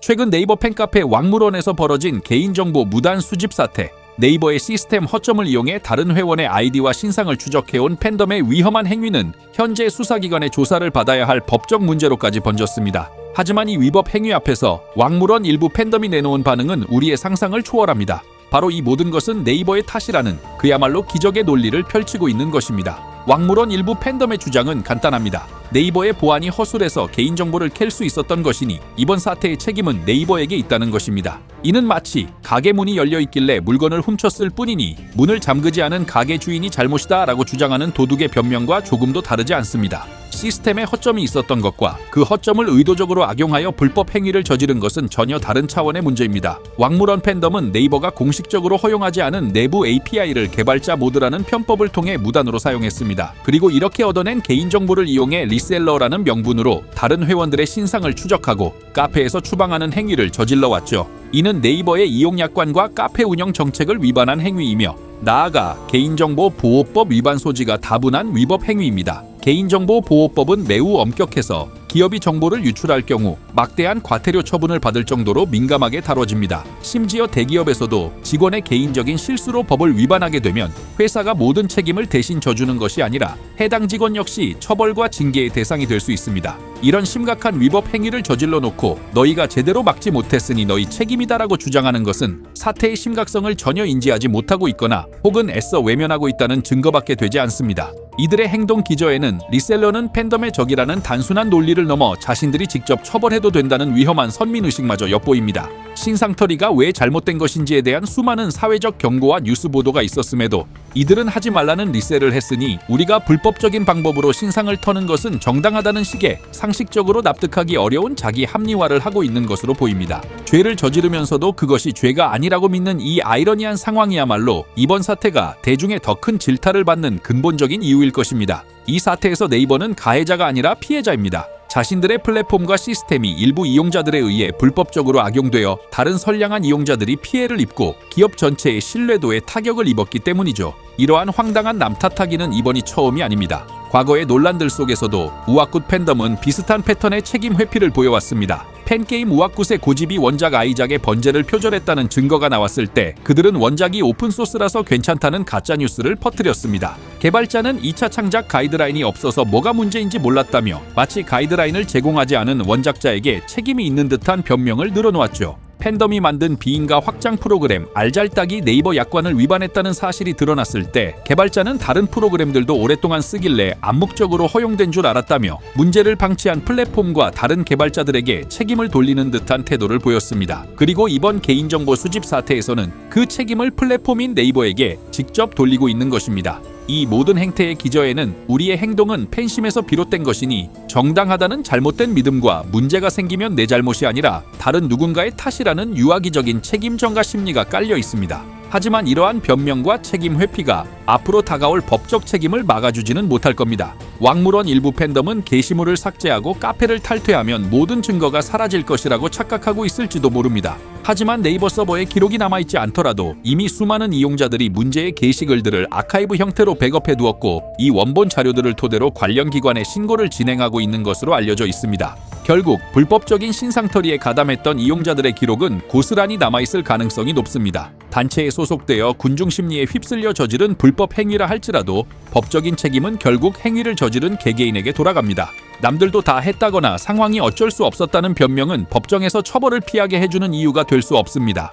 최근 네이버 팬카페 왕물원에서 벌어진 개인정보 무단 수집 사태, 네이버의 시스템 허점을 이용해 다른 회원의 아이디와 신상을 추적해온 팬덤의 위험한 행위는 현재 수사기관의 조사를 받아야 할 법적 문제로까지 번졌습니다. 하지만 이 위법 행위 앞에서 왕물원 일부 팬덤이 내놓은 반응은 우리의 상상을 초월합니다. 바로 이 모든 것은 네이버의 탓이라는 그야말로 기적의 논리를 펼치고 있는 것입니다. 왕물원 일부 팬덤의 주장은 간단합니다. 네이버의 보안이 허술해서 개인정보를 캘 수 있었던 것이니 이번 사태의 책임은 네이버에게 있다는 것입니다. 이는 마치 가게 문이 열려 있길래 물건을 훔쳤을 뿐이니 문을 잠그지 않은 가게 주인이 잘못이다 라고 주장하는 도둑의 변명과 조금도 다르지 않습니다. 시스템에 허점이 있었던 것과 그 허점을 의도적으로 악용하여 불법 행위를 저지른 것은 전혀 다른 차원의 문제입니다. 왕물원 팬덤은 네이버가 공식적으로 허용하지 않은 내부 API를 개발자 모드라는 편법을 통해 무단으로 사용했습니다. 그리고 이렇게 얻어낸 개인정보를 이용해 리셀러라는 명분으로 다른 회원들의 신상을 추적하고 카페에서 추방하는 행위를 저질러 왔죠. 이는 네이버의 이용약관과 카페 운영 정책을 위반한 행위이며 나아가 개인정보 보호법 위반 소지가 다분한 위법 행위입니다. 개인정보 보호법은 매우 엄격해서 기업이 정보를 유출할 경우 막대한 과태료 처분을 받을 정도로 민감하게 다뤄집니다. 심지어 대기업에서도 직원의 개인적인 실수로 법을 위반하게 되면 회사가 모든 책임을 대신 져주는 것이 아니라 해당 직원 역시 처벌과 징계의 대상이 될 수 있습니다. 이런 심각한 위법 행위를 저질러 놓고 너희가 제대로 막지 못했으니 너희 책임이다라고 주장하는 것은 사태의 심각성을 전혀 인지하지 못하고 있거나 혹은 애써 외면하고 있다는 증거밖에 되지 않습니다. 이들의 행동 기저에는 리셀러는 팬덤의 적이라는 단순한 논리를 넘어 자신들이 직접 처벌해도 된다는 위험한 선민의식마저 엿보입니다. 신상털이가 왜 잘못된 것인지에 대한 수많은 사회적 경고와 뉴스 보도가 있었음에도 이들은 하지 말라는 리셀을 했으니 우리가 불법적인 방법으로 신상을 터는 것은 정당하다는 식의 상식적으로 납득하기 어려운 자기 합리화를 하고 있는 것으로 보입니다. 죄를 저지르면서도 그것이 죄가 아니라고 믿는 이 아이러니한 상황이야말로 이번 사태가 대중의 더 큰 질타를 받는 근본적인 이유일 것입니다. 이 사태에서 네이버는 가해자가 아니라 피해자입니다. 자신들의 플랫폼과 시스템이 일부 이용자들에 의해 불법적으로 악용되어 다른 선량한 이용자들이 피해를 입고 기업 전체의 신뢰도에 타격을 입었기 때문이죠. 이러한 황당한 남 탓하기는 이번이 처음이 아닙니다. 과거의 논란들 속에서도 우아굿 팬덤은 비슷한 패턴의 책임 회피를 보여왔습니다. 팬게임 우아굿의 고집이 원작 아이작의 번제를 표절했다는 증거가 나왔을 때 그들은 원작이 오픈소스라서 괜찮다는 가짜뉴스를 퍼뜨렸습니다. 개발자는 2차 창작 가이드라인이 없어서 뭐가 문제인지 몰랐다며 마치 가이드라인을 제공하지 않은 원작자에게 책임이 있는 듯한 변명을 늘어놓았죠. 팬덤이 만든 비인가 확장 프로그램 알잘딱이 네이버 약관을 위반했다는 사실이 드러났을 때 개발자는 다른 프로그램들도 오랫동안 쓰길래 암묵적으로 허용된 줄 알았다며 문제를 방치한 플랫폼과 다른 개발자들에게 책임을 돌리는 듯한 태도를 보였습니다. 그리고 이번 개인정보 수집 사태에서는 그 책임을 플랫폼인 네이버에게 직접 돌리고 있는 것입니다. 이 모든 행태의 기저에는 우리의 행동은 팬심에서 비롯된 것이니 정당하다는 잘못된 믿음과 문제가 생기면 내 잘못이 아니라 다른 누군가의 탓이라는 유아기적인 책임 전가 심리가 깔려 있습니다. 하지만 이러한 변명과 책임 회피가 앞으로 다가올 법적 책임을 막아주지는 못할 겁니다. 왕물원 일부 팬덤은 게시물을 삭제하고 카페를 탈퇴하면 모든 증거가 사라질 것이라고 착각하고 있을지도 모릅니다. 하지만 네이버 서버에 기록이 남아있지 않더라도 이미 수많은 이용자들이 문제의 게시글들을 아카이브 형태로 백업해 두었고 이 원본 자료들을 토대로 관련 기관에 신고를 진행하고 있는 것으로 알려져 있습니다. 결국 불법적인 신상털이에 가담했던 이용자들의 기록은 고스란히 남아있을 가능성이 높습니다. 단체에 소속되어 군중 심리에 휩쓸려 저지른 불법 행위라 할지라도 법적인 책임은 결국 행위를 저지른 개개인에게 돌아갑니다. 남들도 다 했다거나 상황이 어쩔 수 없었다는 변명은 법정에서 처벌을 피하게 해주는 이유가 될 수 없습니다.